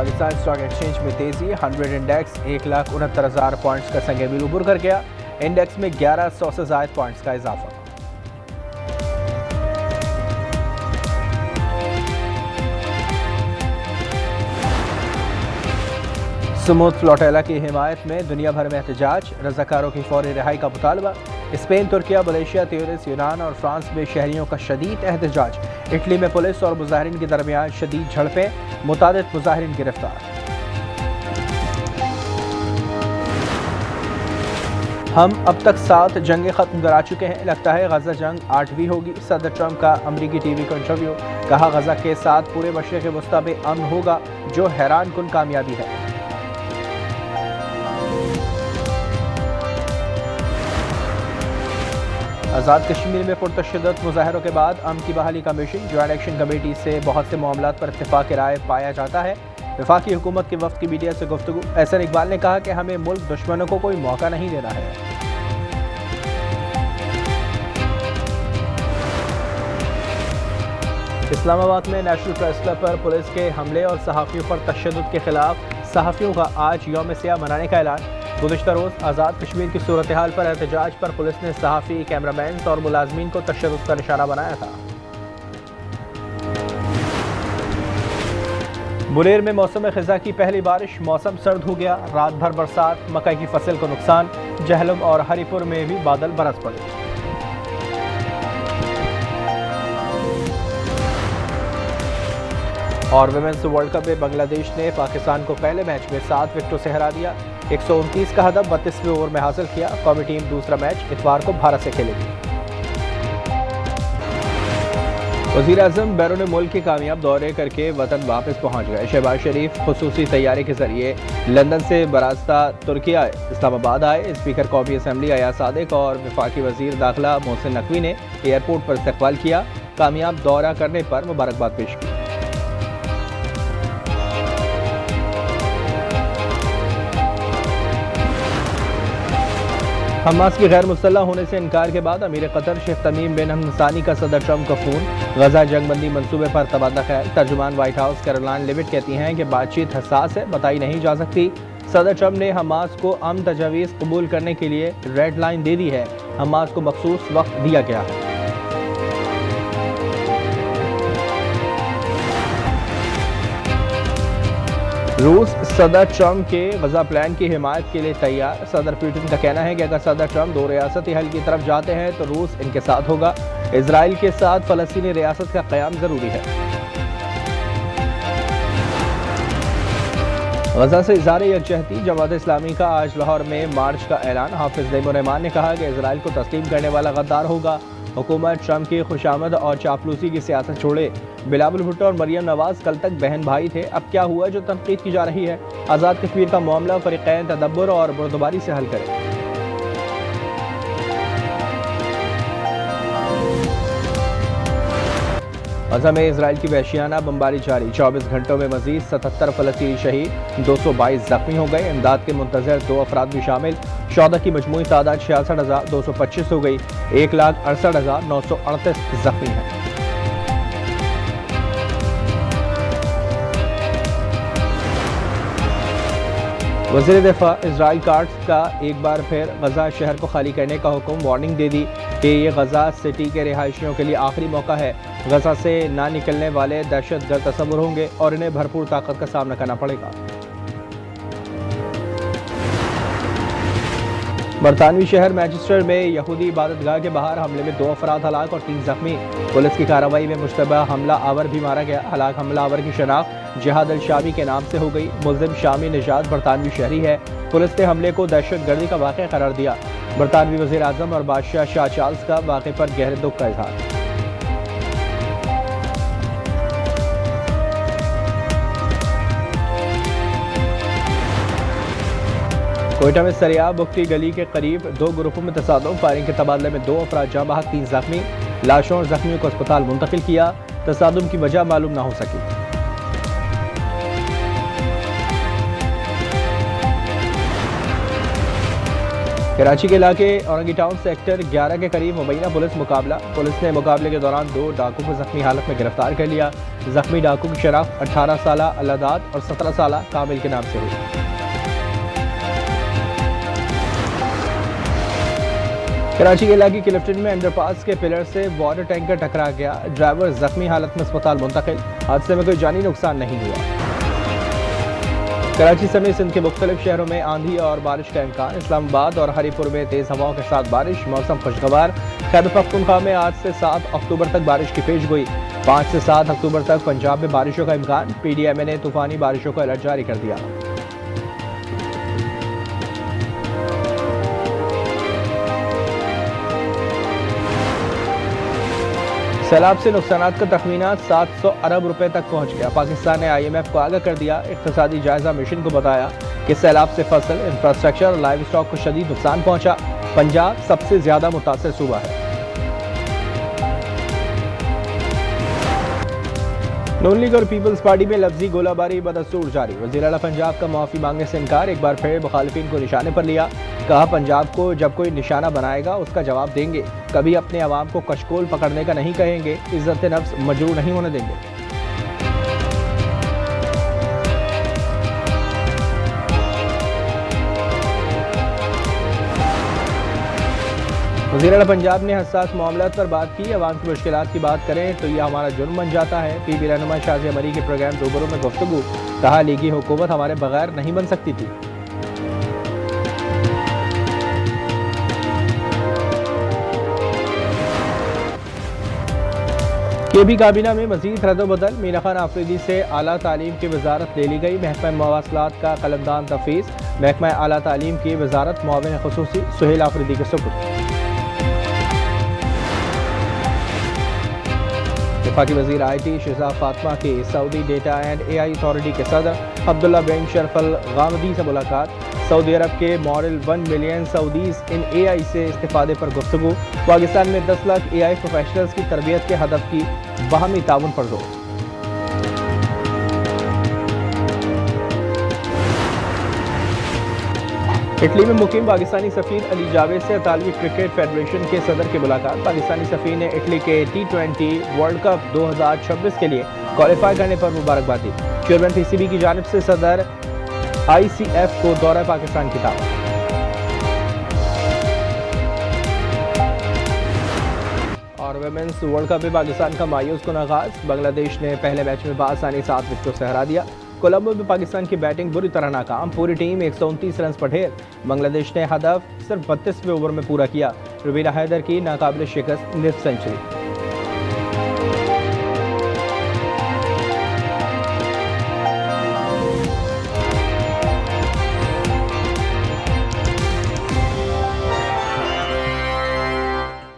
Pakistan stock exchange में तेजी। 100 index 1,69,000 points का संग मील उबूर कर गया। इंडेक्स में 1100 से ज़ायद पॉइंट्स का इजाफा। स्मूथ फ्लोटेला की हिमायत में दुनिया भर में एहतजाज। रज़ाकारों की फौरी रिहाई का मुतालबा। स्पेन, तुर्किया, मलेशिया, त्यूनिस, यूनान और फ्रांस में शहरियों का शदीद एहतजाज। इटली में पुलिस और मुजाहिरीन के दरमियान शदीद झड़पें। मुतादिद मुजाहिरीन गिरफ्तार। हम अब तक 7 जंगें ख़त्म करा चुके हैं, लगता है गजा जंग 8वीं होगी। सदर ट्रंप का अमरीकी टीवी को इंटरव्यू। कहा गजा के साथ पूरे मशरिक़ वस्ता में अमन होगा, जो हैरान कुन कामयाबी है। आज़ाद कश्मीर में पुरतशद्दुद मुजाहरों के बाद अमन की बहाली का मिशन। ज्वाइंट एक्शन कमेटी से बहुत से मामलात पर इत्तेफाक राय पाया जाता है। वफाकी हुकूमत के वफ्द की मीडिया से गुफ्तगू। एहसन इकबाल ने कहा कि हमें मुल्क दुश्मनों को कोई मौका नहीं देना है। इस्लामाबाद में नेशनल प्रेस क्लब पर पुलिस के हमले और सहाफ़ियों पर तशद्दुद के खिलाफ सहाफ़ियों का आज यौम सियाह मनाने का ऐलान। गुज़िश्ता रोज़ आज़ाद कश्मीर की सूरत हाल पर एहतजाज पर पुलिस ने सहाफ़ी, कैमरामैन और मुलाजमीन को तशद्दुद का निशाना बनाया था। बुलेर में मौसम ख़िज़ा की पहली बारिश। मौसम सर्द हो गया। रात भर बरसात। मकई की फसल को नुकसान। जहलम और हरीपुर में भी बादल बरस पड़े। और विमेंस वर्ल्ड कप में बांग्लादेश ने पाकिस्तान को पहले मैच में 7 विकेटों से हरा दिया। 129 का हदफ 32वें ओवर में हासिल किया। कौमी टीम दूसरा मैच इतवार को भारत से खेलेगी। वज़ीर आज़म बैरून मुल्क के कामयाब दौरे करके वतन वापस पहुंच गए। शहबाज शरीफ खुसूसी तैयारी के जरिए लंदन से बरास्ता तुर्किया इस्लामाबाद आए। स्पीकर कौमी असम्बली अयाज सादिक और वफाकी वज़ीर दाखिला मोहसिन नकवी ने एयरपोर्ट पर इस्तकबाल किया। कामयाब दौरा करने पर मुबारकबाद पेश की। हमास की गैर मुसल्लह होने से इनकार के बाद अमीर कतर शेख तमीम बिन हमद सानी का सदर ट्रंप का फोन। गजा जंगबंदी मंसूबे पर तबादला ख्याल। तर्जुमान व्हाइट हाउस कैरोलाइन लेविट कहती हैं कि बातचीत हसास है, बताई नहीं जा सकती। सदर ट्रंप ने हमास को अमन तजावीज़ कबूल करने के लिए रेड लाइन दे दी है। हमास को मखसूस वक्त दिया गया है। रूस सदर ट्रंप के गजा प्लान की हिमायत के लिए तैयार। सदर पुतिन का कहना है कि अगर सदर ट्रंप 2 रियासती हल की तरफ जाते हैं तो रूस इनके साथ होगा। इजराइल के साथ फ़लस्तीनी रियासत का क़याम ज़रूरी है। गजा से इज़हार यकजहती। जमात इस्लामी का आज लाहौर में मार्च का ऐलान। हाफिज़ दैमुर्रहमान ने कहा कि इजराइल को तस्लीम करने वाला गद्दार होगा। हुकूमत ट्रंप की खुशामद और चापलूसी की सियासत छोड़े। बिलावल भुट्टो और मरियम नवाज कल तक बहन भाई थे, अब क्या हुआ जो तनकीद की जा रही है। आज़ाद कश्मीर का मामला फ़रीक़ैन तदब्बुर और बुर्दबारी से हल करें। गजा में इजराइल की वहशियाना बमबारी जारी। 24 घंटों में मजीद 77 फ़लस्तीनी शहीद, 222 जख्मी हो गए। इमदाद के मुंतज़र 2 अफराद भी शामिल। शोहदा की मजमूई तादाद 66,225 हो गई। 1,68,938 जख्मी हैं। वज़ीर दिफा इजराइल कार्ड्स का एक बार फिर गजा शहर को खाली करने का हुक्म। वार्निंग दे दी कि ये गजा सिटी के रिहायशियों के लिए आखिरी मौका है। गजा से ना निकलने वाले दहशतगर्द तस्वुर होंगे और इन्हें भरपूर ताकत का सामना करना पड़ेगा। बरतानवी शहर मैनचेस्टर में यहूदी इबादतगाह के बाहर हमले में 2 अफराद हलाक और 3 जख्मी। पुलिस की कार्रवाई में मुश्तबा हमला आवर भी मारा गया। हलाक हमला आवर की शनाख्त जिहाद अल शामी के नाम से हो गई। मुल्जिम शामी निजात बरतानवी शहरी है। पुलिस ने हमले को दहशतगर्दी का वाक़या करार दिया। बरतानवी वज़ीर आज़म और बादशाह शाह चार्ल्स का वाक़े पर गहरे दुख का इजहार। कोयटा में सरिया बुख्ती गली के करीब 2 ग्रुपों में तसादुम। फायरिंग के तबादले में 2 अफराद जाँ बहक, 3 जख्मी। लाशों और जख्मियों को अस्पताल मुंतकिल किया। तसादुम की वजह मालूम न हो सकी। कराची के इलाके औरंगी टाउन सेक्टर 11 के करीब मुबैना पुलिस मुकाबला। पुलिस ने मुकाबले के दौरान 2 डाकू को जख्मी हालत में गिरफ्तार कर लिया। जख्मी डाकू की शनाख्त 18 साल अल्लादाद और 17 साल कामिल के नाम से हुई। कराची के इलाके क्लिफ्टन में अंडरपास के पिलर से वाटर टैंकर टकरा गया। ड्राइवर जख्मी हालत में अस्पताल मुंतकिल। हादसे में कोई जानी नुकसान नहीं हुआ। कराची समेत सिंध के मुख्तलिफ शहरों में आंधी और बारिश का इम्कान। इस्लामाबाद और हरीपुर में तेज हवाओं के साथ बारिश। मौसम खुशगवार। खैबर पख्तूनख्वा में आज से 7 अक्टूबर तक बारिश की पेशगोई। 5 से 7 अक्टूबर तक पंजाब में बारिशों का इम्कान। PDMA ने तूफानी बारिशों का अलर्ट जारी कर दिया। सैलाब से नुकसानात का तखमीना 700 अरब रुपए तक पहुंच गया। पाकिस्तान ने IMF को आगाह कर दिया। इक्तिसादी जायजा मिशन को बताया कि सैलाब से फसल, इंफ्रास्ट्रक्चर और लाइव स्टॉक को शदीद नुकसान पहुंचा। पंजाब सबसे ज्यादा मुतासर सूबा है। नून लीग और पीपल्स पार्टी में लफ्जी गोलाबारी बदस्तूर जारी। वज़ीर आला पंजाब का मुआफ़ी मांगने से इनकार। एक बार फिर मुखालिफिन को निशाने पर लिया। कहा, पंजाब को जब कोई निशाना बनाएगा उसका जवाब देंगे। कभी अपने अवाम को कशकोल पकड़ने का नहीं कहेंगे। इज्जत नफ्स मजरूह नहीं होने देंगे। वज़ीर आला पंजाब ने हसास मामलात पर बात की। अवाम की मुश्किलात की बात करें तो यह हमारा जुर्म बन जाता है। PB रहनुमा शाज़ी अमरी के प्रोग्राम रूबरू में गुफ्तगू। कहा, लीगी हुकूमत हमारे बगैर नहीं बन सकती थी। KB काबीना में मजीद रद्द-ओ-बदल। मीना खान आफरीदी से आला तालीम की वजारत ले ली गई। महकमा मवासलात का कलमदान तफवीज़। महकमा आला तालीम की वजारत मुआविन खुसूसी सुहेल आफरीदी के सुपुर्द। वफाकी वज़ीर IT शहजाद फातिमा की Saudi data and AI authority के सदर अब्दुल्ला बिन शरफ अल गामदी से मुलाकात। सऊदी अरब के मॉडल 1 मिलियन सऊदीज इन AI से इस्तेफादे पर गुफ्तगू। पाकिस्तान में 10 लाख AI प्रोफेशनल्स की तरबियत के हदफ की बाहमी ताउन पर जोर। इटली में मुकीम पाकिस्तानी सफीर अली जावेद से इतालवी क्रिकेट फेडरेशन के सदर की मुलाकात। पाकिस्तानी सफीर ने इटली के T20 वर्ल्ड कप 2026 के लिए क्वालिफाई करने पर मुबारकबाद दी। चेयरमैन PCB की जानिब से सदर ICF को दौरा पाकिस्तान की दावत। और वुमेन्स वर्ल्ड कप में पाकिस्तान का मायूस कुन आगाज। बांग्लादेश ने पहले मैच में बासानी 7 विकेटों से हरा दिया। कोलंबो में पाकिस्तान की बैटिंग बुरी तरह नाकाम। पूरी टीम 129 रन पर ढेर। बांग्लादेश ने हदफ सिर्फ 32वें ओवर में पूरा किया। रुबीना हैदर की नाकाबिल शिकस्त निस्फ सेंचुरी।